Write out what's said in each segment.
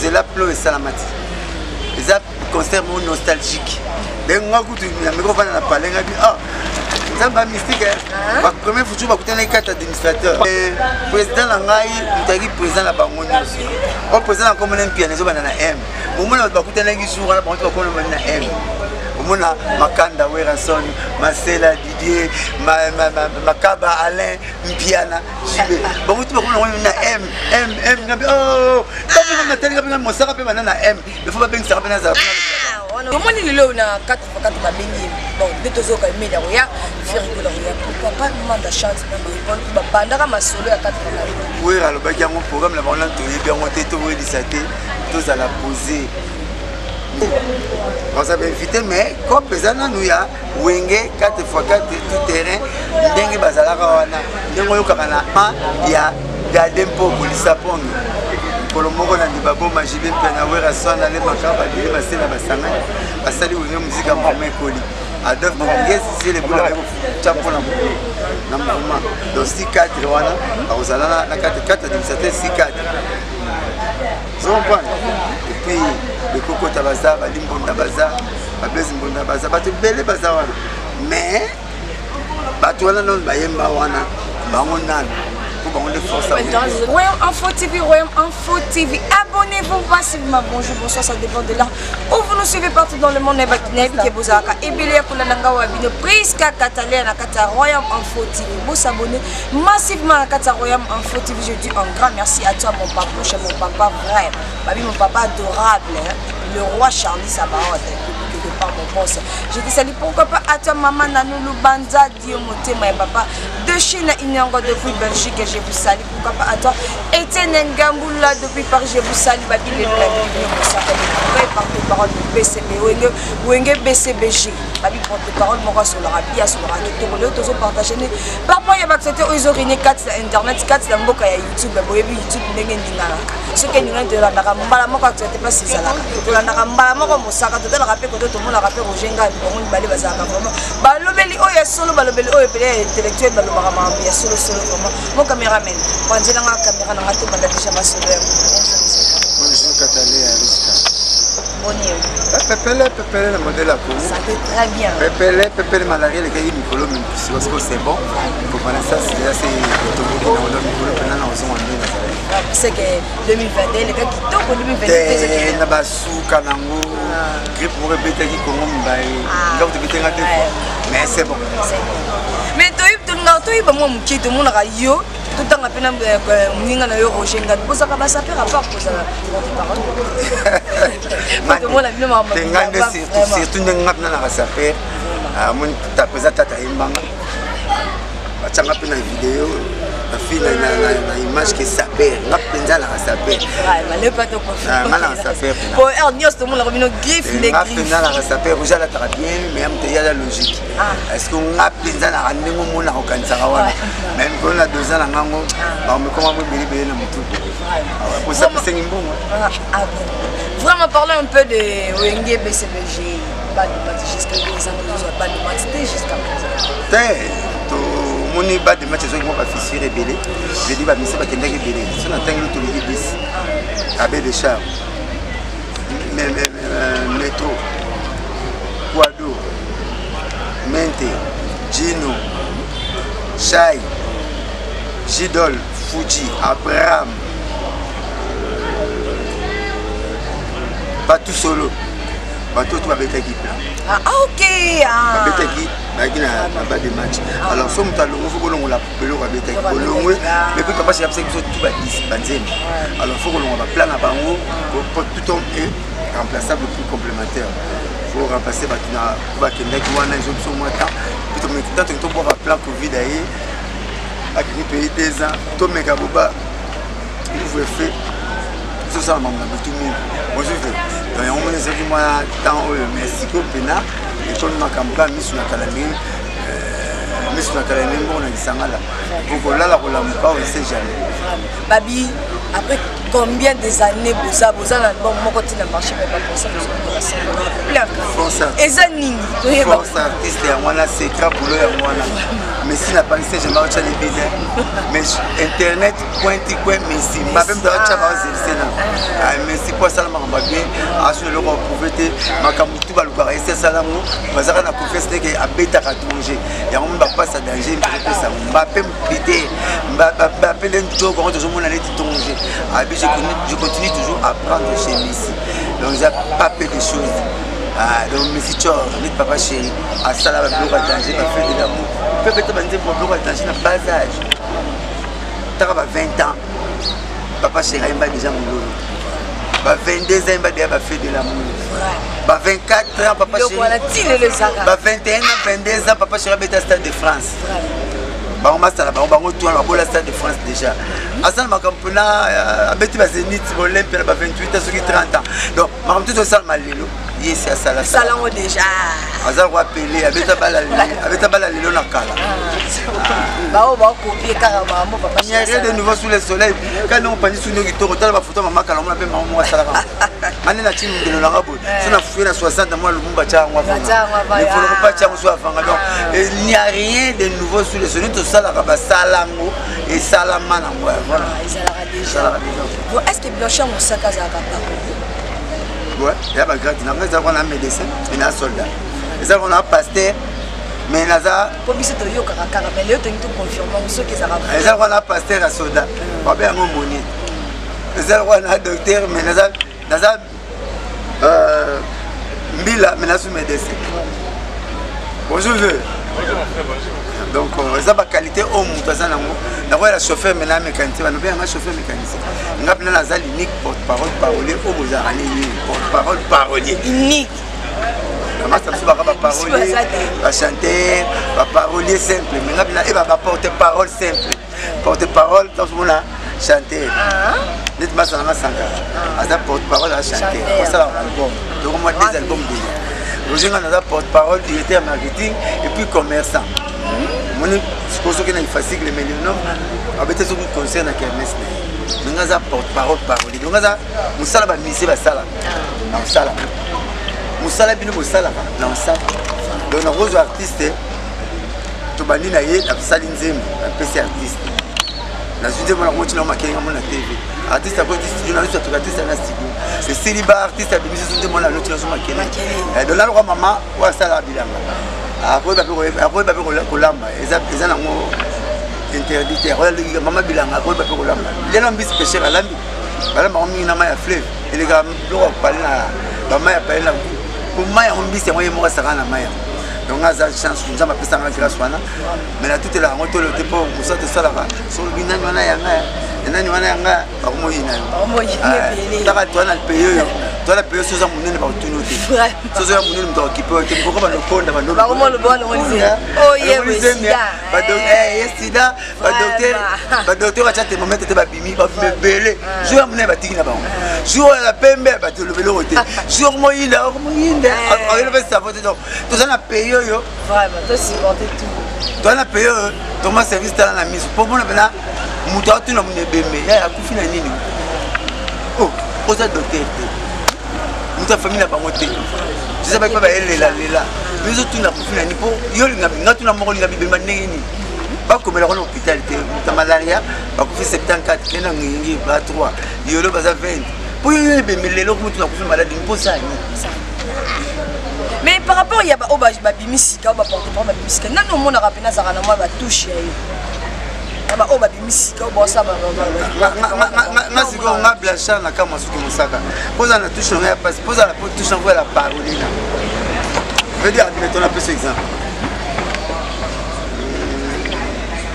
nzela plo esalamati eza concert mo nostalgique ndenge nga kutu na microphone na palenga bi nzamba mystique ba premier futur bakutana ikata administrateur président na ngai mutaki président na bango nyonso o président comme un pianiste bana na M momona bakutana ki jour na bango bakona na M omona Makanda Werason Marcela Didier Makaba Alain Mpiana Jibe bango tu bakona na M ngabi comme na télé ngabi mosaka pe bana na M il faut pas bien que ça rappelle na comment il est là on a 4x4 ba bengi bon de tozo ka media ya faire rigoler ya pourquoi pas demander chance ba bandaka masolo ya 4x4 oui alors ba yango programme la bana to yebi yango te to weli sate to za la poser on s'avait invité mais comme pesana nous ya wenge 4x4 tout terrain ndenge bazalaka wana ndengo yokana ya dempo polisa pongi Kolomoko na Dibabo Majibe Pena Werason na le Makaba de Basela Basanga basali oyo musique en premier coli Adolphe Bongues c'est les boula champion na moment donc 6-4 wana bazala na 4-4 de certains 6-4 so on prend et puis le Coco Tabaza Balimbonda Baza Babez Mbonda Baza batu bele baza wana mais batu wana non bayemba wana bango nana Royaume Info TV, Royaume Info TV. Abonnez-vous massivement. Bonjour, bonsoir, ça dépend de là où vous nous suivez partout dans le monde. Nebaki Bozaka et Belia Kulananga Wabino. Priska Katalé à Kata Royaume Info TV. Vous s'abonnez massivement à Kata Royaume Info TV. Je dis un grand merci à toi, mon papa, chez mon papa vrai. Babi, mon papa adorable. Hein? Le roi Charlie Sabaoth. Par mon boss. Je te salue pourquoi pas à toi maman Nanoulou Banza Diomote ma papa de Chine Inyango depuis Belgique je vous salue pourquoi pas à toi Etienne Ngamboula depuis Paris je vous salue Babi le porte-parole de BCB Wenge BCBG Babi porte-parole mon sur le rapi sur le rapi tout le monde partager parfois il y a pas c'était aux origines 4 internet 4 la mboka ya YouTube boyebi YouTube ndenge ndingala ce que nous de la mbala moko c'était pas c'est ça là de la mbala moko mosaka to la rapé ko to mona rapé rojenga bongo bale bazaka vraiment balobeli oyo solo balobeli oyo pele intellectuel balobaka ma ya solo vraiment mon caméraman panzela nga caméra na ngato banda kisha masolo ya bonjour Katalé Ariska bonjour pepele le modèle à Congo ça fait très bien pepele malaria le kayi mikolo même parce que c'est bon pour prendre ça c'est assez automobilisé dans le mikolo pendant la raison en c'est que 2021 les gars qui tombent en 2022 na basuka nango grippe pour répéter qui Congo mbaye donc tu peux mais c'est bon mais toi il va moi qui tout le monde a yo tout le temps à peine mninga na yo rojenga pour ça ka ça faire rapport pour ça porte-parole tout le monde a bien maman surtout ngap na ka ça faire mon ta présenter ta imbanga batanga pe na vidéo la fille na image qui s'appelle ngap penza la s'appelle mais pas to ngala s'appelle pour ernios tout le monde a bien griffe les ngap penza la s'appelle déjà la très bien mais am te ya la logique est-ce que ngap penza la ndingo mona ko kanisa wana même quand on a 2 ans na ngango ba me comment mo bilibele na mutu pour ça c'est ngimbongo vraiment parler un peu de Wenge BCBG pas de jusqu'à présent pas de match jusqu'à présent moni ba de match zo ko ba fissure rebelle je dis ba misa ba kenda ke belé so na tangi to ligi bis abe de char métro Quado Mente Gino Chai Gidol Fuji Abraham pas tout solo pas tout avec équipe ok avec équipe na ba de match alors so muta longo faut kolongo la pelo ka beta kolongo mais puis papa c'est ça que tout va 10 banzem alors faut kolongo ba plan na bango pour tout homme est remplaçable plus complémentaire faut remplacer batina ba kenda ki wana zo so moi temps puis to mettre tant to ba plan covid aí a grippe 2 ans to meka boba il faut faire tout ça maman tout le monde bonjour donc on me dit moi temps merci ko pena et tout le monde mis sur la calamine bon on a dit ça là pour là la on sait jamais babi Après combien des années vous avez un album moi qui n'a marché mais pas pour ça force artiste ya mwana secret boulot ya mwana Messi n'a pas laissé je marche les bidets mais internet pointi quoi Messi m'a même dans chat ba zelsena Messi pour ça m'a bien assurer le pauvreté makamutu ba lukara ese salamu bazaka na confiance que abeta ka danger ya on va pas ça danger mais ça Mbappé bidé Mbappé l'enjo quand je mon allait danger je continue toujours à apprendre chez Messi donc j'ai pas peu de choses. Donc Messi Chor, notre papa chéri, à Salah va bloquer danger, va faire de l'amour. Peut-être que pour bloquer danger n'a pas d'âge. Tu as 20 ans, papa chéri il va déjà mourir. 22 ans il va déjà faire de l'amour. 24 ans papa chéri. 21 ans, 22 ans papa chéri va être au Stade de France. On va stade de France déjà. Asal makampuna abeti ba Zénith Olympe ba 28 ans sur 30 ans. Donc makam tout ça malelo. Yes asala. Salon déjà. Asal wa pelé abeta bala lelo na kala. Ba copier carrément papa. Il y a rien de nouveau sous le soleil. Quand on pense sur nos kitoko tala ba photo maman kala on appelle maman asala. Mane na timu de la rabo. Sona fué na 60 mois le mumba cha ngwa. Il faut pas cha muso afanga donc il n'y a rien de nouveau sous le soleil. Ça la salango et salamana voilà bon est-ce que Blanchard Moussaka za kappa ouais il y a pas grade on a médecin et un soldat et ça on a pasteur mais naza pour biso to yo kaka mais le to tout confirmer ceux qui ça et ça on a pasteur à soldat pas bien mon moni et ça on a docteur mais naza mbila mais naza médecin bonjour donc ça va qualité au monde ça n'a la chauffeur maintenant mécanicien on bien un chauffeur mécanicien on a plein la unique porte-parole parolier au Mozambique porte-parole parolier unique comment ça se va parolier va chanter va parolier simple mais on a bien porte-parole simple porte-parole dans on a chanter net ma ça na sanga ça porte-parole à chanter pour ça album donc moi des albums déjà Roger a porte-parole directeur marketing et puis commerçant. Mon ce qui est facile mais le nom avec ce qui concerne la kermesse. Nous avons porte-parole parole. Donc nous avons musala ba mise ba sala. Na sala. Musala bino bo sala na sala. Donc nos gros artistes to bandi na ye na sali nzembo na PC artiste. Na zide mona ko tshina makenga mona TV. Artiste ko studio na luso to artiste na studio. C'est célibat artiste a bimisi sunde mona no tshina so makenga. Donc là le maman wa sala bilanga. Après kolamba eza nango interdit maman bilanga après kolamba lelo mbisi pêcher alambi balamba mingi na mai ya fleuve elega loko pale na ba mai ya pale na ko mai ya mbisi moye mo saka na mai donc aza chance nzamba pesa ngaki la swana mais la toute la ngoto le tempo musa te sala ka so binani wana yanga nani wana yanga ba mo yina taka twana le pays toi la paye soza munene ba utunote soza ya munene mto kipo te boko ba lokonda ba ba mo lo bona ngolise oh ye sida ba donc sida ba docteur acha te moment te ba bimi ba bele jour munene ba tikina ba jour la pembe ba te lobelo rote jour moyinda avec le ça vote donc tout ça na paye yo vraiment to supporter tout toi na paye Thomas service dans la mise pour moi na muto atuna munebembe ya akufina nini oh oza docteur muta famille na bango te je sais pas quoi ba elela mais autres na kufina ni po yo linga tuna moko linga bibemba ndenge ni ba komela ko hôpital te muta malaria ba kufi 74 kena ngingi ba 3 yolo baza 20 po yo bemele lo mutu na kufi maladie ni po ça mais par rapport il y a ba bimisika ba porte-parole ba bimisika nani o mona rapena za kana moi ba touche yo aba o ba bimisika o bossa ba ngasi ko nga Blanchard na kama suki musaka poza na touche nga passe poza la touche en la parole là veut dire admettons un peu cet exemple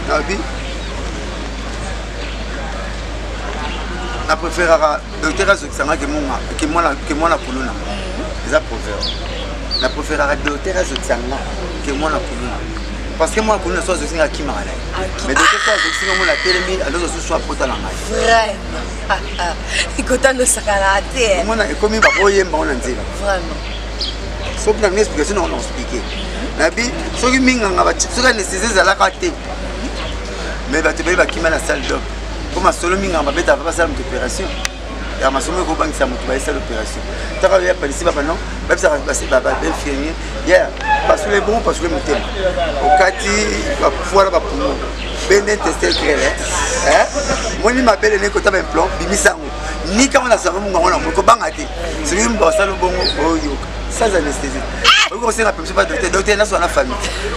Nabi na préférera docteur Azokisanga que moi la kuluna les proverbe na préférera docteur Azokisanga que moi la kuluna parce que moi je suis aussi qui m'a mais docteur Azokisanga moi la télémi alors je suis porta la maille vraiment écoutant le sakalate moi na comme ba boyemba on nzela vraiment sauf na explication on expliquer nabi soki minga nga ba soki nécessaire za la kate mais ba te ba kima la salle d'op Comme ma solo minga ma bête va passer l'opération. Et ma somme ko bank ça mutu ba esa l'opération. Taka ya polisi ba non, ba ça va passer ba belle fille. Yeah, parce que les bons parce que le mutem. Au kati ba pouvoir ba poumon. Ben tester clair hein. Moi ni ma belle ne ko ta ben plan bimisango. Ni quand on a ça mon ngona ko banga te. C'est lui mba ça le bon oyo. Sans anesthésie. Vous aussi la personne pas docteur na so na famille.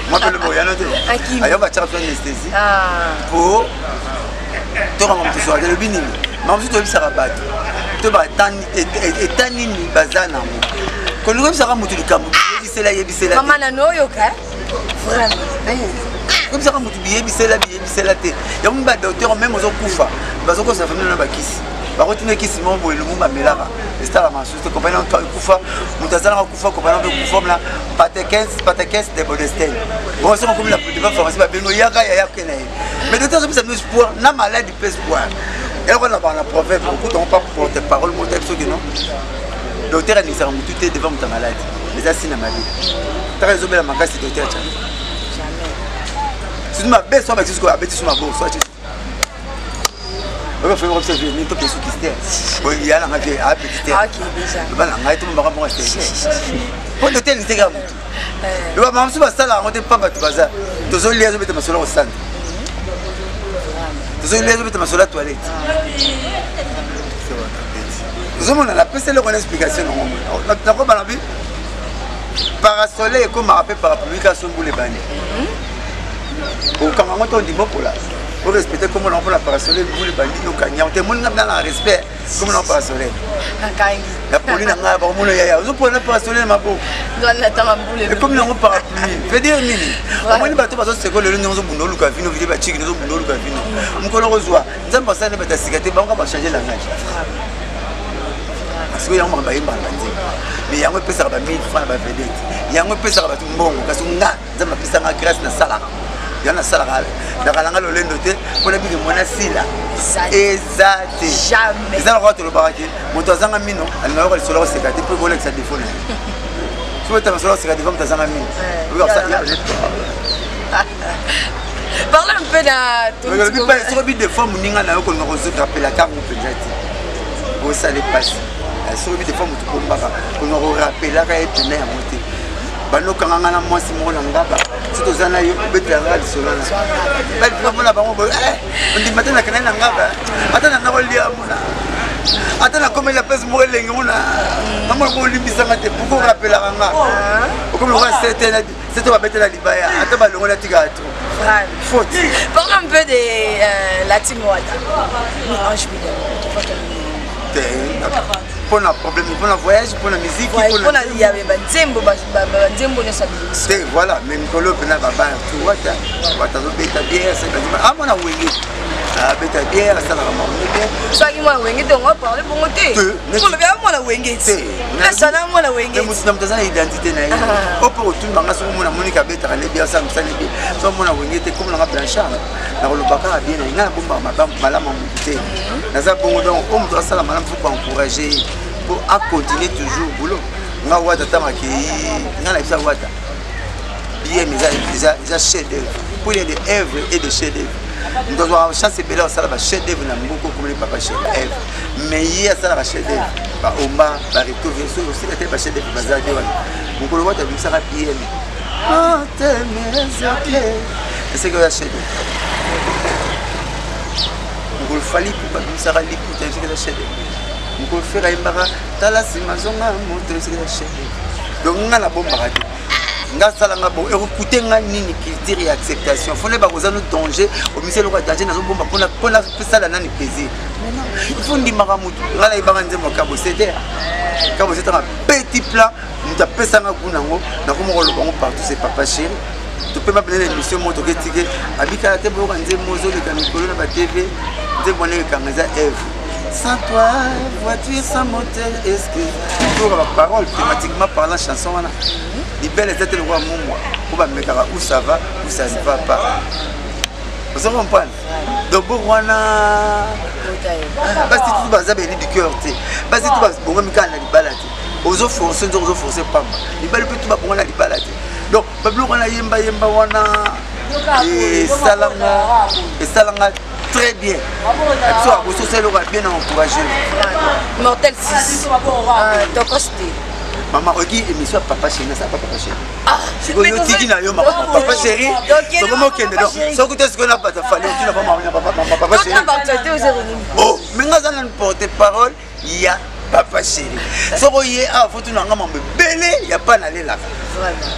Moi le moyen noté. Ayo ba tchara anesthésie. Pour to rendre tout ça le binini. Mais ensuite tu ça rabat. To ba tani ni bazana. Ko lu ça ra mutu likambu. Yebisela. Maman na no yo ka. Vraiment. Comme ça mutu yebisela te. Ya mun ba docteur même aux kufa. Bazo ko sa famille na bakisi. Ba rotine kisi mon bo le mun ba melaka. C'est la masse. Tu comprends quand kufa, mutazana kufa ko bana kufa na patekens de Bodestel. Bon ça comme la plus de pharmacie ba beno yaka ya kenai. Mais docteur ça nous espoir na malade peut espoir. Et on a un proverbe beaucoup on pas porter parole mon texte que non. Docteur ni ça mutu te devant ta malade. Mais ça c'est na maladie. Tu raison la makasi docteur jamais. Si tu m'appelles soit avec ce qu'on appelle sur ma bourse soit on va faire observer ni tout ce qui se tient. Bon il y a la magie à petit terre. OK déjà. Ben là tout me va moi c'est. Pour le tel Instagram. Le va même si va ça là on te pas battre bazar. Tu zo liaison mettre ma solo au centre. Tu zo liaison mettre ma solo à toilette. Nous avons la PC le une explication non. La quoi ba la vie. Parasoleil comme rappel par publication pour les banner. Au quand on dit bon pour là. Pour respecter comment on peut la parasoleil pour les bannis au Kenya. On te montre dans le respect comment on parasoleil. La police n'a pas bon ya. Vous prenez parasoleil ma beau. Doit l'attendre boule. Et comme on parapluie. Veut dire nini. Moi ni bateau parce que c'est que le nous avons boulot ka vino vidéo ba chiki nous avons boulot ka vino. On connaît reçoit. Ça me passe ne pas cigarette ba on va changer la langage. Parce que y a un mamba yimba banzi. Mais y a un peu ça ba 1000 francs ba vedette. Y a un peu ça ba tumbongo parce que nga za ma pisa nga grâce na sala. Il y a un salaire. La calanga le lendoté pour les billes mona sila. Exact. Jamais. Ça va te le baraki. Mon tazanga mino, elle n'a pas le solo c'est gâté pour voler que ça défaut. Tu veux ta solo c'est gâté comme tazanga mino. Regarde ça. Parle un peu de tout. Le sur but de forme ninga na ko ngoro se rappeler la carte peut-être. Pour ça les passe. Sur but de forme tu kombaka. Ko ngoro rappeler la ka et à monter. Bano kanganga na mwasi mo na ngaba sito zana yo betanga disolana ba vraiment la bango on dit maintenant kana na ngaba atana na kolia mona atana comme la pèse mo elengi mona namo ko limbisa ngate pour rappeler nga comme le reste c'était ba betela libaya ata ba longola tigato faute. Parle un peu de la team Wata. Ange Bidon. Pour le problème, pour le voyage, pour la musique, pour la il y avait Nzembo ne s'habille. Voilà, même Colo Pena Baba, tu vois, tu as bêta bière, c'est ah mon a wingé. Ah bêta bière, ça la maman. Ça qui m'a wingé, donc on va parler pour monter. Pour le bien, moi la wingé. La sana moi la wingé. Mais nous sommes dans identité naïve. Au pour tout le monde, on a Monica bêta, on est bien ça, on est bien. Ça mon a wingé, comme on a Blanchard. Dans le Bakar bien, il y a un bon madame, madame monté. Dans un bon donc, on doit ça la madame faut pas encourager. Pour continuer toujours au boulot. Nga wata tamaki, nga na bisa wata. Bien mais déjà chef d'œuvre. Pour les œuvres et des chefs d'œuvre. Nous avons chance belle au sala ba chef d'œuvre na mboko comme les papa chef d'œuvre. Mais hier ça la chef d'œuvre. Ba Omba, ba Recto Verso aussi était ba chef d'œuvre bazade wana. Mukolo wata bisa ka bien. Ah t'aimes c'est que la chef d'œuvre. Mukolo fali pour ba bisa ka liku c'est que la chef d'œuvre. Nous faire un barra, t'as la simazonga, monter ce que la chaîne. Donc, on a la bombe barrée. On a ça là, bon, écoutez, on a une critère et acceptation. Il faut les barrer nous danger. Au musée, le roi danger, nous avons bombe pour la ça là, n'ani plaisir. Il faut dire maramoutou. On a les barres en disant cabo c'est quand vous êtes un petit plat, nous avons fait ça dans le goût, nous avons le partout, c'est papa chéri. Tu peux m'appeler l'émission moto que tu es. Abika la tête pour organiser mozo le camicolo dans la TV. Tu es bonne avec Kameza Eve. Sans toi, voiture sans moteur, est-ce que pour la parole, thématiquement parlant, chanson, les belles étaient le roi Moumou. Pour me mettre où ça va, où ça ne va pas. Vous comprenez? Donc, voilà. Parce que tout le monde du cœur. Parce que tout le monde a des balades. Aux autres forcés, aux autres forcés, pas. Les balles peuvent tout le monde a des balades. Donc, Pablo, on a yemba, wana. Et Salanga. très bien. C'est bien encouragé. Mortel 6. Tokosti. Maman, regarde l'émission Papa Chéri, ça Papa Chéri. Ah, Papa Chéri. Donc comment qu'on est donc? Sans que ce qu'on a pas fallu, tu n'as pas maman Papa Chéri. Oh, mais nous avons porte-parole, il y a Papa Chéri. So voyez, ah, faut tout nous engager belé, il y a pas d'aller là.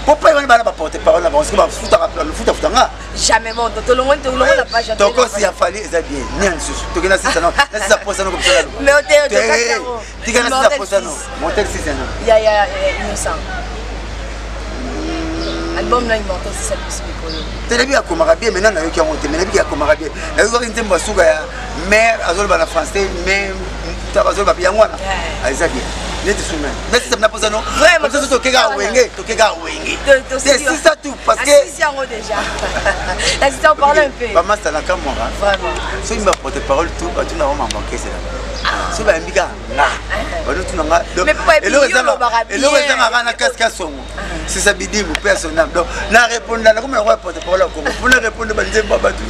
Pourquoi il va pas porte-parole là? Parce que va foutre le foot à jamais bon, tout le monde la page. Donc s'il a fallu, ça bien. Ni en dessous. Tu connais ça non? Laisse ça poser comme ça. Mais tu connais ça poser non? Mortel 6 non. Il y a innocent. Album là il monte c'est ça le plus. Télébi à Komarabie maintenant na yo qui a monté, mais na Komarabie. Na yo qui ntemba suga ya mère azol bana français même tabazol ba bien wana. Aiza bien. Neti soumen. Mais ça n'a pas ça non. Vraiment ça to kega wenge, to kega wenge. C'est ça tout parce que assistant déjà. L'assistant parle un peu. Maman ça la camera. Vraiment. So il m'a porté parole tout, tu n'as pas manqué c'est là. So ba mbika na. Ba tu nanga. Et le raison na casque son. C'est ça bidi mon personnel. Donc na répondre là comme on va porter parole comme pour ne répondre ba nzemba ba tout.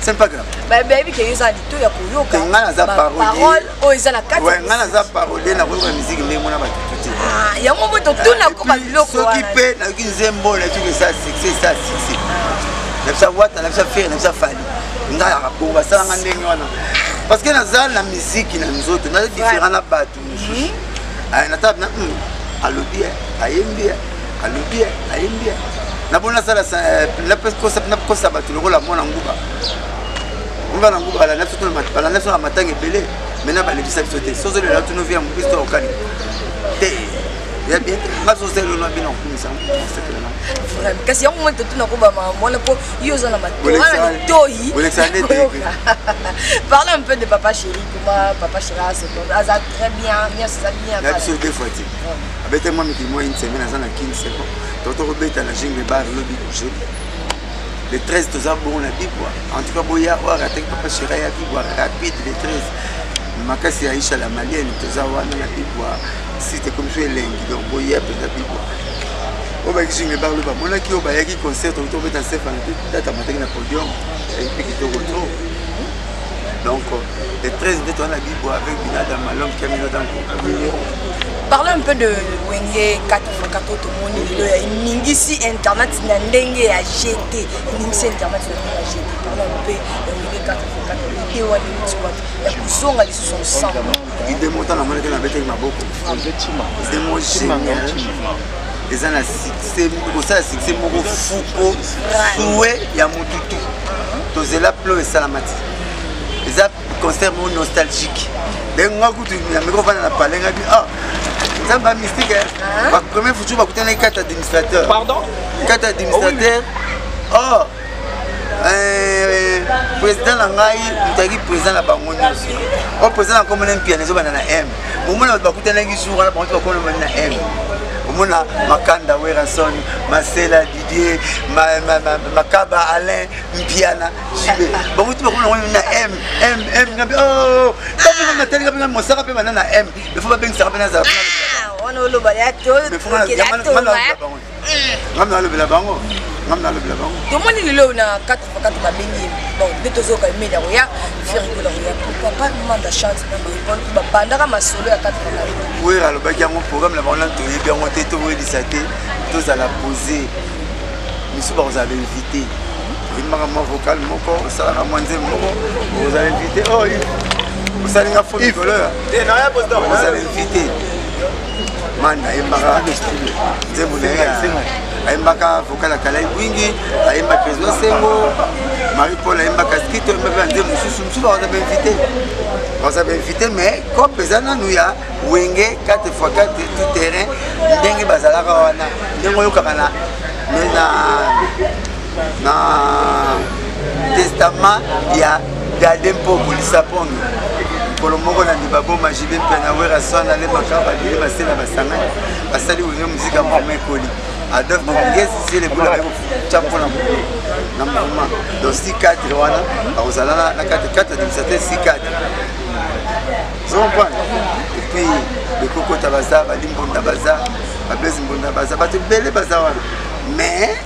C'est pas grave. Bah baby que yeza dito ya kuyoka. Ngana za parole o eza na kati. Ouais, ngana za parole na ko musique mais mona ba tout. Ah, ya mo to tuna ko ba biloko. So qui peut na ki nzembo na tu que ça succès. Na ça wata na ça faire na ça fali. Ngaya ko ba sala ngandenge wana. Parce que na za la musique na nzoto na différent na batu. Ah na table na alobi ayembi alobi ayembi. Na bona sala la pesco ça na ko sabatu lo la mona nguba. On va na nguba la nafsu la nafsu la matanga belé. Maintenant ba le bisa sauter. Sozo le la tu no via mu pisto okani. Ya bien, ma société no bien en plus ça. Kasi yango mwe tuna ko ba mwana po yoza na matora ni toyi. Parle un peu de Papa Chéri, comment Papa Chéri a très bien, ça bien. La société fati. Avec moi qui moi une semaine à la 15 secondes. Toto robeta la jungle bar lobby couché. Le 13 toza bon la bibo. En tout cas boya wa avec Papa Chéri ya bibo rapide le 13. Makasi Aisha la malienne toza wana la bibo. C'était comme je l'ai dit donc boya peut-être bibo. On va expliquer par le bas. Mon qui au bas qui concert autour de dans cette date matin na podium et puis qui te retrouve. Donc le 13 de ton habit avec Binada Malom qui a mis dans le. Parlez un peu de Wenge 4x4 tout le monde il n'ingisi internet na ndenge ya jeté n'ingisi internet na jeté. Parlez un peu de Wenge 4x4 et wali squat ya kusonga les sont ensemble. Il démonte la monnaie na bête ma beaucoup. C'est mon génial. Les ana succès ça succès moko fuko souhait ya mututu tozela plo et salamati les a concert mon nostalgique ben ngaku tu ya meko vana na palenga bi ah ça va mystique ba premier futu ba kutana carte administrateur pardon carte administrateur oh président nangai mutaki président na bango nyonso o président na komona mpiana zo bana na M momona ba kutana ki jour na bango ko na M Mona Makanda Werason, Marcela Didier, Makaba Alain, Mpiana, Jibe. Bon, tu vas na M. Oh, quand on a tellement de mon sarapé maintenant na M. Il faut pas bien que ça rappelle ça. On a le balato. Il faut que la bango. Mamna le blabango. Mamna le blabango. Tout le monde est là na 4x4 ba bengi. Bon, de tozo ka media ya, faire que la ya. Pourquoi pas demander chance na ba bandaka masolo ya 4x4. Oui, alors bah mon programme la banane to bien monté to oui disate, tous à la poser. Monsieur vous avez invité. Il m'a mon vocal moko, ça la manze moko. Vous avez invité. Oh, vous allez la photo couleur. Vous avez invité. Man, il m'a c'est mon Aïmbaka vocal à Kalai Wingi, Aïmba Président Sengo, Marie-Paul Aïmba Casquito, Aïmba Moussou, on avait invité. On avait invité, mais comme président, nous y a Wenge 4x4 tout terrain, Dengue Bazala Rawana, Dengo Yokana, mais na testament, il y a Gadem pour Lisapong. Pour le moment, on a dit Babo Majibé, Penawera, Son, Allez Makaba, Allez Basela Basana, Basali, vous avez musique à Mohamed Koli. Adolphe Bongues, c'est les boules avec Chapo na mouvement. Donc 6-4, voilà, vous allez la 4-4, c'est 6-4. Vous comprenez? Et puis, le Coco Tabaza, Limbo Tabaza, Blaise Mbonda Baza, tu belle Baza. Mais,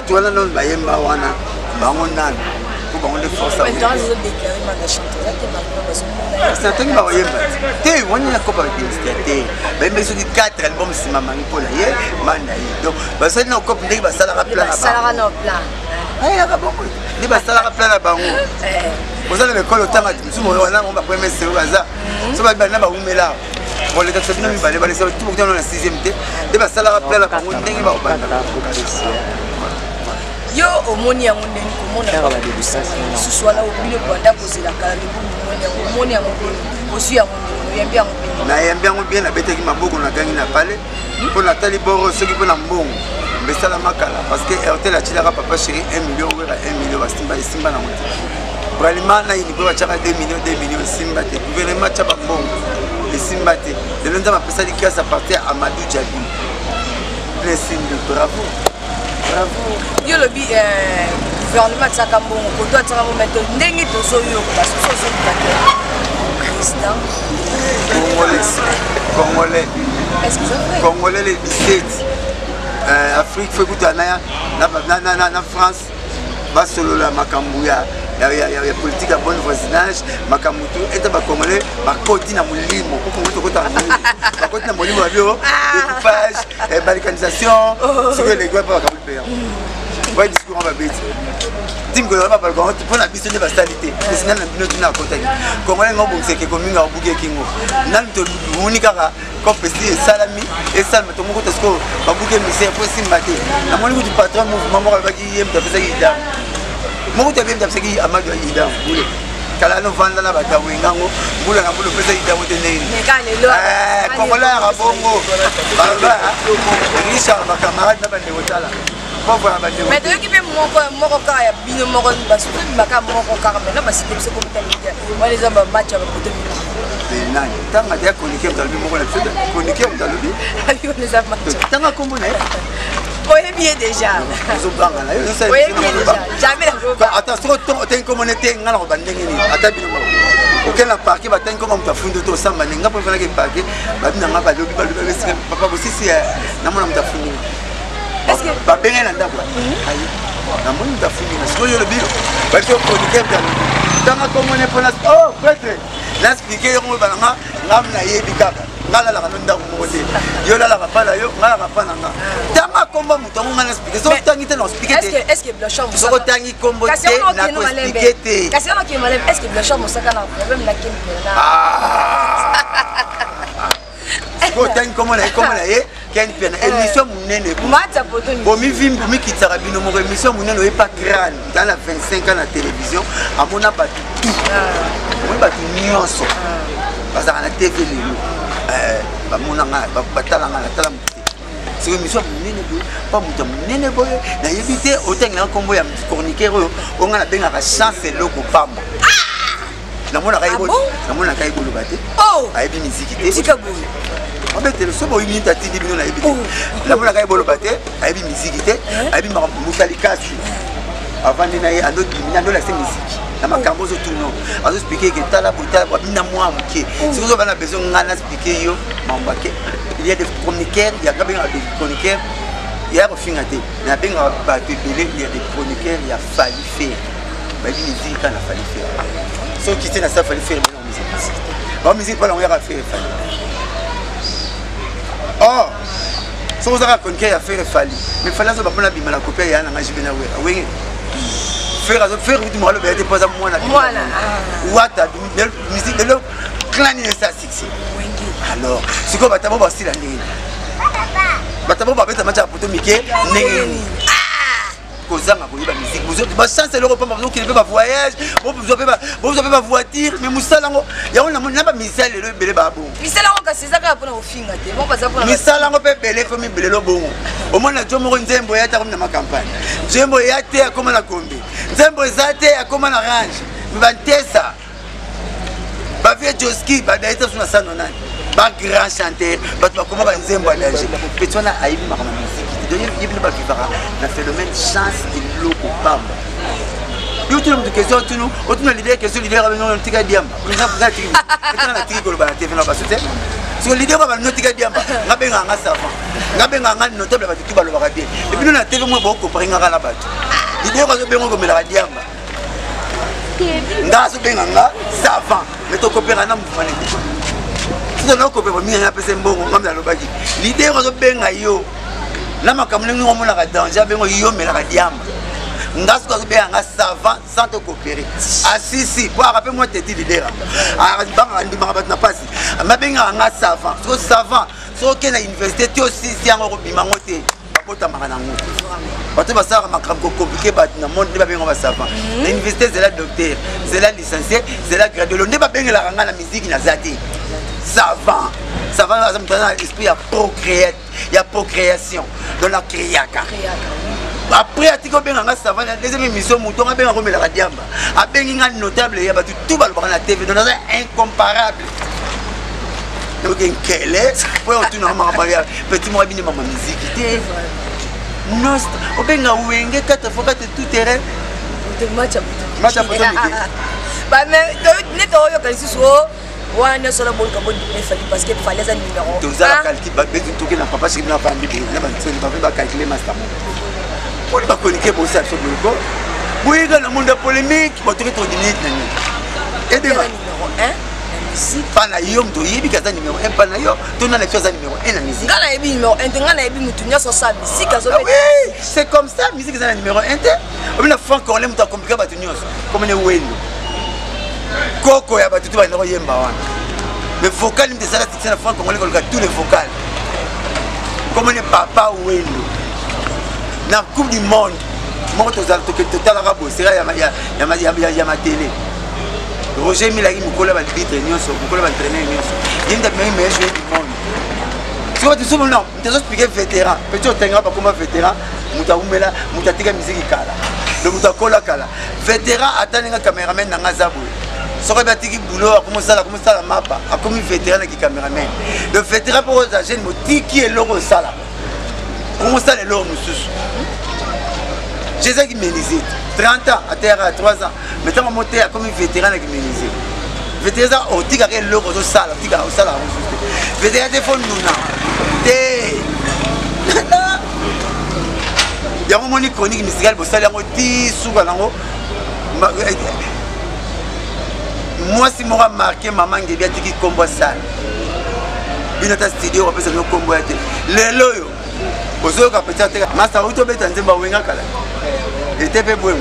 tu as non, Bayemba Wana, Bangonan. pour bango de force Ouais, dans les autres déclarés manga chanteur là c'est un truc ba oyemba te woni na kopa ministère te ba mbe so 4 albums sima mangi pour la ye manda ye donc ba ça na kopa ndeki ba sala ka plan na sala na plan ay la boko ndi ba sala ka plan na bango vous allez me coller autant à tout le monde on va premier c'est au hasard so ba na ba umela bon les taxes bino mi balé balé ça tout le monde dans la 6e té de ba sala ka plan na bango ndeki ba obanda yo omoni yango ndeni komona suswala obile banda kozela kala omoni yango osu yango ndeni oyembi yango bien na yembi yango bien abetaki maboko na gangi na pale mpo natali boro soki mpo na mbongo mbesala makala parce que hotel atilaka papa chéri 1 million wera 1 million basimba esimba nango te braliment na yini mpo batiaka 2 million esimba te gouvernement atya bambongo esimba te lelo nzambe apesali grâce à partir amadou diabi plesimbi bravo yo lobi gouvernement tsaka mbongo koto atsaka momento ndenge tozoyoka basusu ozolukake président congolais les 17 Afrique fait écouter na France basolola makambo ya politique à bon voisinage makambo to eta ba congolais ba koti na mulimo ko kongo to kota na ba koti na mulimo bio découpage balkanisation sur les gars pas ka paya ouais discours on va bête tim ko ba ko pour la biso de basalité c'est na bino na kota congolais ngombo seke ko minga buke kingo nan to unika ko pesi salami et salma to moko to sko ba buke mise pour simbate na moni ko du patron mouvement mo ba ki yem to pesa ida mo to bem tapseki amadu ida bule kala no vanda na bata wengango bula na bulu pesa ida mo teneni kongola ya bongo baba Richard ba camarade na bande wotala pauvre na bande mais de qui fait moko ka ya bino moko basu baka moko ka mais na basi te ko mtalide moi les hommes match ba kote nani tanga dia konike mtalbi moko na tsuda konike mtalbi ayo les hommes match tanga kombo na oui bien déjà oui bien déjà jamais attention tu comme on était ngana ko bandenge ni atabino auquel la parquet va tenir comme ta fundo to samba ninga pour faire que parquet ba bina nga ba lobi papa aussi si na mona mta fundo est-ce que ba benga na ndako ayi na mona mta fundo na siko yo le bio ba to ko ni kebda tanga comme on est pour oh prêtre l'expliquer yo ba nga ngam na yebi kaka ngala la kanonda ko mote yo la pala yo ngala ka pana nga tanga komba muto ngana expliquer so tangi te no expliquer est-ce que Blanchard so ko tangi kombo te na ko expliquer te kasi on qui malem est-ce que Blanchard mosaka na problème na kemi na ko tangi kombo na ye ken pena émission munene mata poto bo mi vimbi mi kitaka bino mo émission munene o pas grande dans la 25 ans na télévision amona ba tout mo ba tout nyonso bazaka na TV lelo bamona nga batala nga tala c'est une mission munene boye pas muta munene boye na yebite otenga na kombo ya chroniqueur o nga na benga ka chance loko pamba na mona kai bolo bate ayebi musique te tika boye on bet le sobo yini tati di bino na yebite na mona kai bolo bate ayebi musique te ayebi musalikasi avant de naïe ando la musique na makambo zo tout non azo expliquer que tala bota bina moi muke si vous avez besoin ngana expliquer yo mambake il y a des chroniqueurs il y a des chroniqueurs il y a refinaté na benga ba tebele il y a des chroniqueurs il y a fallu faire ba di musique kana fallu faire so qui na ça fallu faire la musique pas la on a faire oh so vous avez chroniqueur a faire fallu mais fallait ça ba pona bimala copier ya na ngajibena we faire du mal le pas à moi voilà wata musique de le clan ni ça succès alors ce que batabo ba style ndenge batabo ba beta matcha poto mike ndenge kozanga koyeba musique vous ba chance le repas parce qu'il veut pas voyage vous avez pas voiture mais musala ngo ya on na ba misala le belé ba bon misala ngo ka sezaka pona ofinga te bon pas pour misala ngo pe belé ko mi belé lo bon au moins na jomo nzembo ya ta comme na ma campagne nzembo ya te comme na kombe nzembo ezate ya comme na range mbantesa ba vie joski ba daita suna sana nani ba grand chanteur ba to comment ba nzembo ya danger petona aibi makama musique il y a un phénomène chance et loco bamba. Il y a une question, tu nous, autant l'idée que l'idée avec nous tika diamba. Nous avons fait un tigre au bas TV na basute. Sur l'idée va nous tika diamba. Ngabenga nga savant. Ngabenga nga notable va tout balo bien. Et puis nous na TV moi beaucoup pour ngaka la bato. L'idée va bengo comme la diamba. Ndaso benganga savant. Mais to coopérer na mouvement les. Si on a coopéré mi na pese mbongo ngam na lobaki. L'idée ko benga yo. Na makamule ngomo na danger bengo yo mela ka diamba. Ndaso ko benga savant sans te coopérer. Ah si pour rappeler moi tete leader. Ah banga ndima ba na pasi. Ma benga nga savant. So savant. So ke na université to aussi si yango ko bima ngote. Bakota makana ngote. Bato basara makambo compliqué bat na monde ne ba benga ba savant. L'université c'est la docteur, c'est la licencié, c'est la gradué. Ne ba benga la nga na musique na zati. Savant. Savant ça me donne l'esprit à procréer, il y a procréation dans la créaka. Après atiko benga nga savant la deuxième émission mouton a benga ko mela diamba. A benga notable ya batu tout ba na TV donc c'est incomparable. Donc quel est pour tout normalement petit moi bien maman musique. Non, au benga wenge 4 fois 4 tout terrain. Match à poteau. Bah mais ne to yo kalisi so wana solo bon ka bon parce que fallait un numéro. Tout ça la calcul ba betu to ke na papa chez na famille na ba tsoni ba calculer master. Pour pas connecter pour ça sur le go. Oui, dans le monde de polémique, ba to to dinit nani. Et de numéro 1 musique pana yo mto yebi kaza numéro 1 pana yo to na chose numéro 1 na musique ngana yebi numéro 1 ngana yebi mutu nyoso sa musique azo oui c'est comme ça musique c'est numéro 1 te obina franco le mutu compliqué batu nyoso comme ne wendo koko ya batu ba ndoko yemba wana mais vocal ni ça c'est na franco ngole kolka tous les vocales comme ne papa wendo na coupe du monde moto za to ke total rabo c'est ya télé Roger Milagui Mukola va arbitre nyonso Mukola va entraîner nyonso yenda meilleur joueur du monde tu vois tu sais non tu dois expliquer vétéran petit otenga pas comme vétéran mutaumela mutatika musique kala le mutakola kala vétéran atanga cameraman na ngazabu soko batiki boulot comme ça la mapa comme vétéran qui cameraman le vétéran pour aux jeunes motiki et logo sala comment ça les logo mususu Jésus qui ménisé 30 ans à terre à 3 ans maintenant monter comme vétéran qui ménisé vétéran au tika que logo de sala tika au sala vétéran de fond nous té ya mo moni chronique musicale bo sala ngo ti suka nango moi si m'aura marqué maman ngebia tiki kombo sala binata studio opesa no kombo yate lelo yo ozoka peut-être masa uto beta nzemba wenga kala était peu bon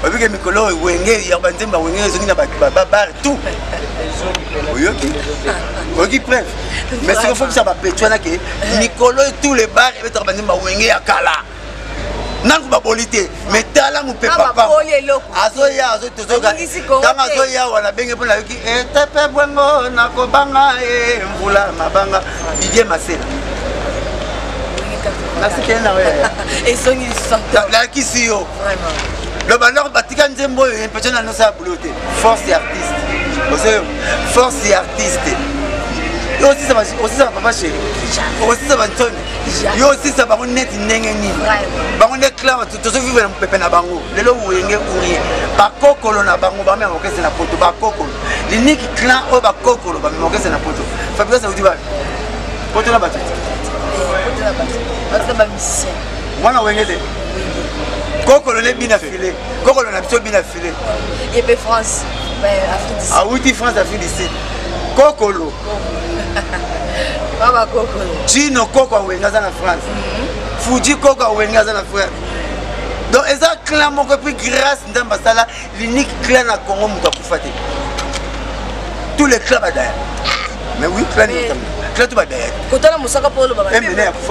avec les mikolo wenge ya banzemba wenge zongi na ba bar tout oyoki preuve mais c'est faut que ça va pétuer na que mikolo tous les bars et être banzemba wenge ya kala nangu ba bolité mais tala mu pe papa azoya azotozoka tanga azoya wala benge pona yoki était peu bongo na ko banga e mbula mabanga bidie masela et son ils sont là qui si yo vraiment le balor batika nzembo yo personne na sa bouloté force et artiste force et artiste yo aussi ça papa chéri aussi ça bantone yo aussi ça bango net ndenge ni bango net clan to vivre na pepe na bango lelo wenge ouri ba kokolo na bango ba même okese na poto ba kokolo l'unique clan o ba kokolo ba même okese na poto Fabio ça vous dit ba poto na ba Mwana wengete Koko le bien affilé Koko le nabito bien affilé et puis France Afrique du Sud ah oui France Afrique du Sud Koko lo Baba Koko Chino Koko wengaza na France Fuji Koko wengaza na France donc eza clan moko puis grâce ndamba sala l'unique clan na Congo muta kufate tous les clans badaye mais oui clan Clan tu vas derrière. Quand on a moussaka pour le baba.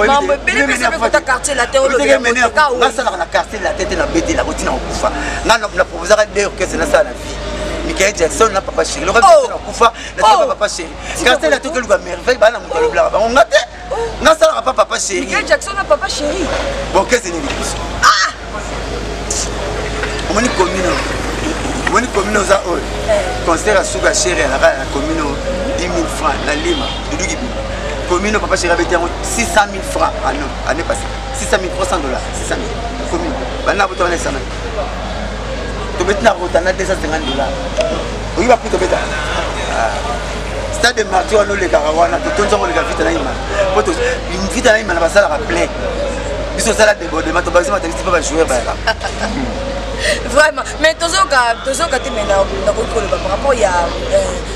Mambo bele bele bele kota quartier la terre. Nga sala na quartier la tête na bête la routine en kufa. Nga na proposer des orchestres na ça la vie. Michael Jackson na papa chéri. Le rêve na kufa na papa chéri. Quartier la tête que le merveille ba na mukalo bla ba. On ngate. Nga sala na papa chéri. Michael Jackson na papa chéri. Bon qu'est-ce que c'est ah. On est commune aux a concert à Souga chéri à la commune 10 000 francs la Lima de Dugibi commune papa chéri avait 600 000 francs année passée 600 000 $300 600 000 commune bana boto na sana to betna rotana $250 oui va plutôt beta stade de Martyr on le Karawana to tonzo le vite na ima poto une vite na ima na basala rappeler biso sala de débordement to basima taxi pas jouer ba Vraiment, mais tozoka te mena na ko ko par rapport ya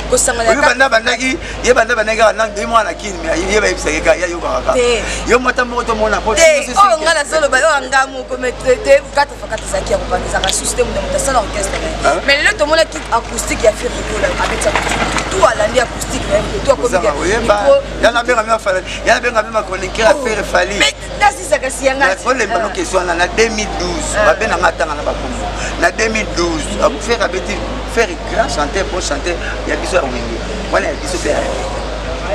ko sangala ka. Banda bandaki, ye banda bandaka na de mo na kini mais ye ba ibisa ka ya yo ka. Yo mota mo to mo na po. Oh ngala solo ba yo ngamu ko metete 4 fois 4 zaki ya ko banza ka système de monter ça orchestre. Mais le to mo la kit acoustique ya faire rigolo avec ça. Tout à l'année acoustique même toi comme ya na benga ma fala. Ya na benga ma chroniqueur à faire fali. Mais là c'est ça que si yanga. Mais pour les bano question na 2012, ba ben na matanga na ba kombo. Na 2012, à faire abeti faire grand chanter bon chanter ya biso ya wenge. Voilà biso pe.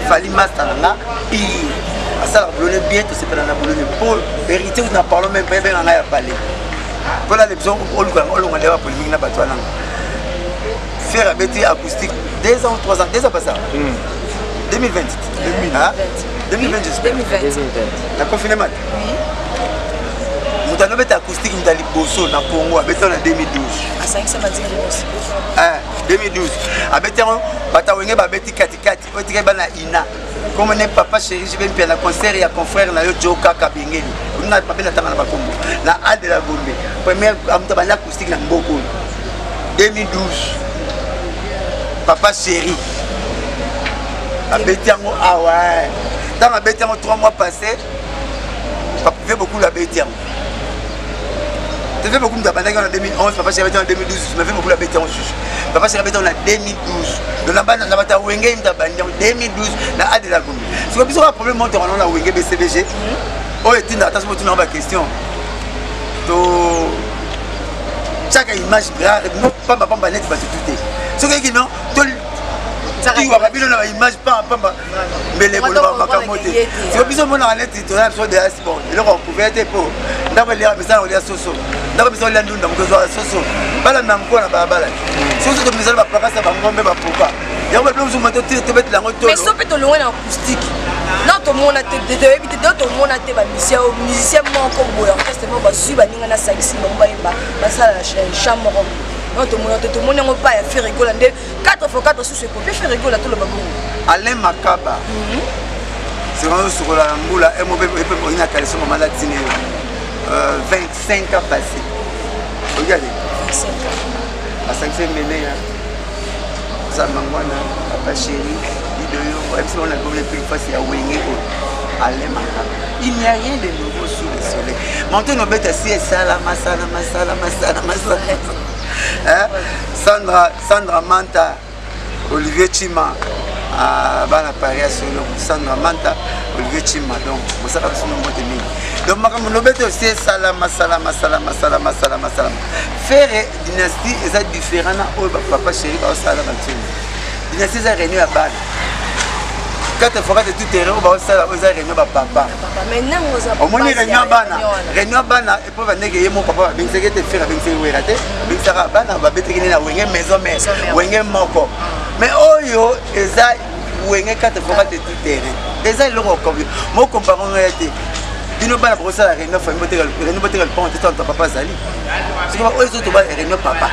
Fali master na pire. Ça la boulonne bien tout c'est pas na boulonne pour hériter ou na parlons même pas ben na ya parler. Pour la leçon on le va polémique na bato na. Faire abeti acoustique 2 ans 3 ans, 2 ans pas ça. 2020. 2020 j'espère. 2020. La confinement. Oui. Nous avons fait acoustique dans les Bosso, dans le Congo, en 2012. À 5 semaines, 2012. Batawenge babeti katikati, otike bana ina. Comme on est papa chéri, je vais me faire un concert et un confrère na yo Joka Kabengeli. On n'a pas la tanga na Bakombo. Na A de la Gombe. Première amtabana acoustique na Mboko. 2012. Papa chéri. Abeti yango ah ouais. Dans abeti yango 3 mois passés. Papa fait beaucoup la beti yango. Tu fais beaucoup de bandage en 2011, papa s'est arrêté en 2012, tu m'as fait beaucoup la bête en sus. Papa s'est arrêté en 2012. De la bande, on a battu Wenge, il m'a bandé en 2012, dans A de la Gombe. Si vous avez un problème, on a Wenge BCBG. Oh, et tu n'as pas de question. Chaque image, non, pas ma pamba net, pas tout. Ce qui est non, tu vois, une image pas mais les bolons vont pas monter. Si vous avez besoin de net, tu as besoin de la sport. Et là, on pouvait être pour. D'abord, les amis, on les a soso. D'abord, ils ont les ndunda, on les a soso. Pas la même quoi, la balade. Si vous avez besoin de la place, ça va me tomber, pourquoi? Il y a un peu de mettre la moto. Mais ça peut te loin en acoustique. Non, tout le monde a été de éviter d'autres monde a été musicien comme vous, orchestre, moi, suivre, on a 5 6 mois, ça, chambre. Non, tout le monde n'a pas fait rigoler. 4 fois 4 sous ce copier, fait rigoler tout le monde. Alain Makaba. C'est vraiment sur la moula, et moi, je vais calé sur mon maladie. 25 ans passés. Regardez. 25 ans. À 5 féminins. Ça m'a papa chéri. On a comme plus facile à Wenge. Alain Makaba. Il n'y a rien de nouveau sous le soleil. Maintenant, on va assis salama. Sandra Manta, Olivier Chima, Bana Paris solo, Sandra Manta, Olivier Chima, donc vous savez son nom de mine. Donc ma bête aussi salama. Faire dynastie est différent au papa chéri au salama. Dynastie est réunie à Bana. 4 fois de tout terrain au salama aux réunions papa. Maintenant au moins réunion Bana et pour venir mon papa bien c'est que te faire avec ses wérate. Sara bana ba beteki na wenge maison mais wenge moko mais oyo eza wenge 4 fois de tout terrain eza longo comme mo comparons réalité bino bana pour ça la réunion famille botel pont tant papa zali c'est comme oyo to ba réunion papa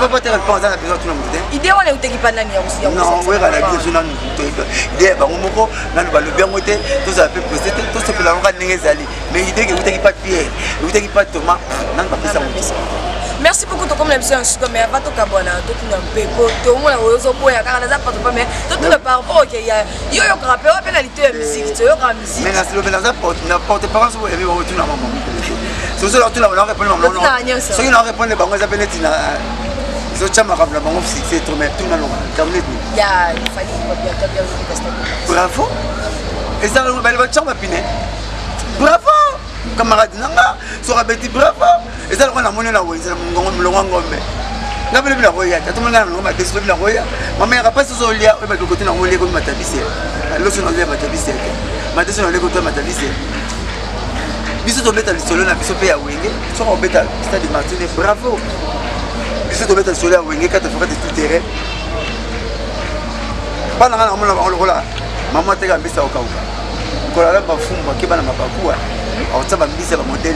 botel pont za na besoin tout le monde idée on est uteki pa nani ya aussi non ouais la besoin na idée ba moko na ba le bien moté tout ça peut poster tout ce que la on va ninga zali mais idée que uteki pas pierre uteki pas Thomas nan ba pesa moto. Merci beaucoup to comme l'émission mais avant to kabona to kuna beko to mona ozo boya kaka na pas mais tout le par rapport OK yo rappeur pénalité de musique to yo ka musique mais na c'est le pénalité n'importe parents vous avez retourner à maman c'est ça tout la on répond maman ceux qui n'ont répondu bango za pénalité na zo chama kabla bango fixé to mais tout na longa terminé ya il fallait bien bravo et ça le bel chama piné bravo camarade nanga so rabeti bravo et ça on a monné la wenza ngombe na bele bila roya tout le monde na ngoma deso bila roya mama ya pas so lia e ba de côté na ngole ko matabisi lo so na lia matabisi ma deso na le côté matabisi biso to beta solo na biso pe ya wenge so ko beta stade Martine bravo biso to beta solo ya wenge 4 fois de tout terrain bana na mona ba lokola mama te ga mbisa okauka ko la ba fumba ke bana mabakua on ça va mbisa ba modèle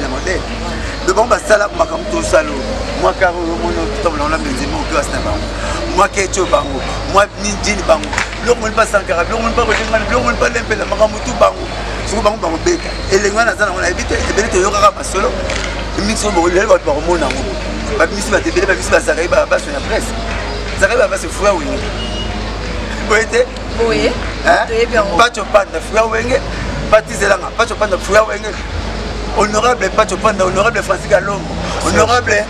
de bon ba sala makam to salo moi caro mono to na menzimo ko asna ba moi kecho bango moi ninjini bango lo mo pas sankara lo mo pas retenga lo mo pas lempela makamu tu bango so bango beka elengwa na zana on a évité e bele to yoka ba solo mixo bo le ba mona ngo babimisi batebele babimisi bazalaki babaso ya presse zalaki babaso fuya wenge boye te pacho panda fuya wenge patizelanga pacho panda fuya wenge honorable pacho panda honorable Francis Kalombo honorable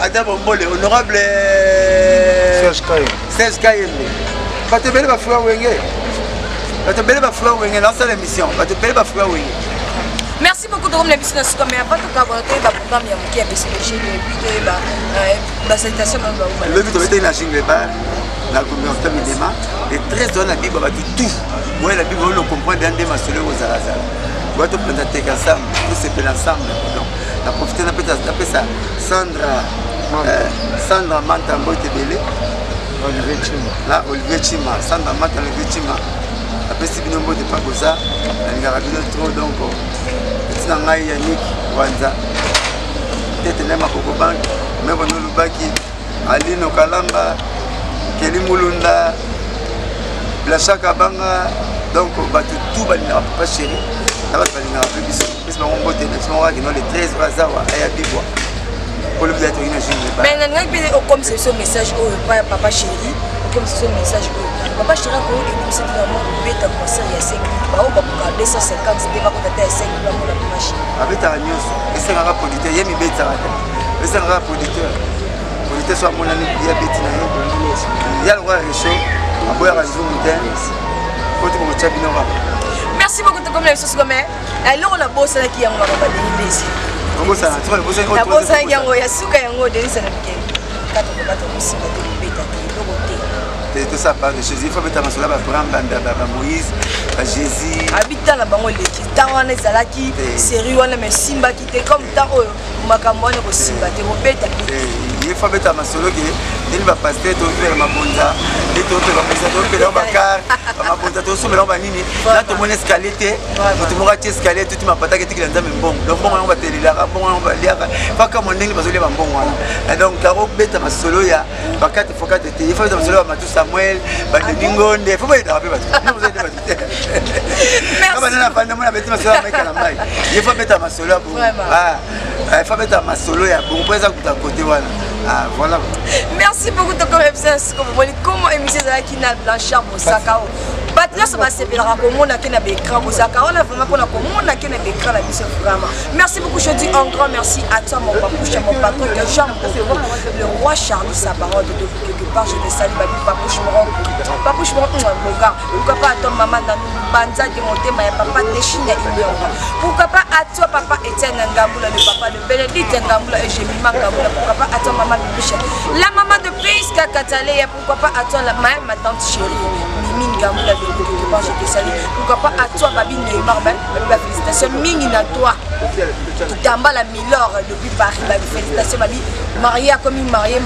Adam Bombole honorable Serge Kayembe batebele bafuya wenge batebele bafuya wenge dans cette émission batebele bafuya wenge. Merci beaucoup de la business comme avant tout cas programme il y a qui a BCG et la salutation le but de la jingle bar la communauté midema et très dans la Bible va tout moi la Bible on comprend bien des masolo aux alazar doit te présenter ensemble tout c'est pour l'ensemble donc la profiter n'a pas ça Sandra Manta Mbotebele Olivier Chima Sandra Manta Olivier Chima après si bien de pas comme ça il y a trop donc Nangai Yannick Wanza tete nema Koko Bank mebo no Lubaki Alino Kalamba Keli Mulunda Blachaka Banga donc batu tout balina pas chéri ça va balina plus biso plus ma ngombo te next mois qui no le 13 bazawa aya bibwa pour le bientôt une journée mais nangai bien comme c'est ce message au papa chéri comme c'est ce message papa chéri ko c'est vraiment bête comme ça il y a 5 ba on va 250 c'était pas peut-être 5 ba mo la machine avec ta news et c'est un producteur yemi bête et c'est un producteur soit mon ami dia bête na yo ya le roi richo aboya ka nzumu ten ko tu ko chabino ba. Merci beaucoup de comme la sauce comme alors la bosse là qui yango ba delisi ko ça tu vois bosse la bosse yango ya suka yango delisi na bike kato ko bato musinga de bête tout ça part de Jésus il faut mettre ma cela ba Moïse ba Jésus habita na bango leki tawana ezalaki série wana mais simba ki te comme tant oyo makambo wana ko simba te ko beta il faut mettre ma solo ki ndeni ba pasteur to faire ma bonza et to ba bonza to faire ba car ma bonza to somela ba nini là to mon escalier te to mo rati escalier tout ma pataka te ki nza mbongo donc bon on va telela bon on va liaka pas comme on ndeni ba zo le mbongo wana et donc taro beta ma solo ya ba 4 fois 4 te il faut mettre ma solo ma tout Samuel ba Ningonde il faut pas être rappelé ba vous êtes pas il faut mettre ma solo pour il faut mettre ma solo ya pour poser à côté voilà. Ah voilà. Merci beaucoup de connaissance comme vous comment émission ça qui n'a Blanchard Mosaka. Patria ça va se faire comme on a qui n'a écran Mosaka. On a vraiment qu'on a comme on a qui n'a écran la mission vraiment. Merci beaucoup je dis un grand merci à toi mon papouche mon patron que Jean le roi Charlie sa parole de quelque part je te salue papouche mon gars. Pourquoi pas à toi maman dans banza de monter ma papa déchiné pourquoi pas à toi papa Etienne Ngambula le papa de Bénédicte Ngambula et Jemima Ngambula pourquoi pas à toi maman la maman de Priska Katalé, pourquoi pas à toi ma tante chérie Mimi Ngambula de quelque part je te salue pourquoi pas à toi Babi Neymar félicitations Mingi na toi Tamba la Milor depuis Paris félicitations Babi marié comme marié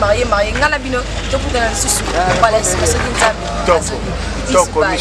ngala bino to pour dans le sous voilà c'est ça qui nous a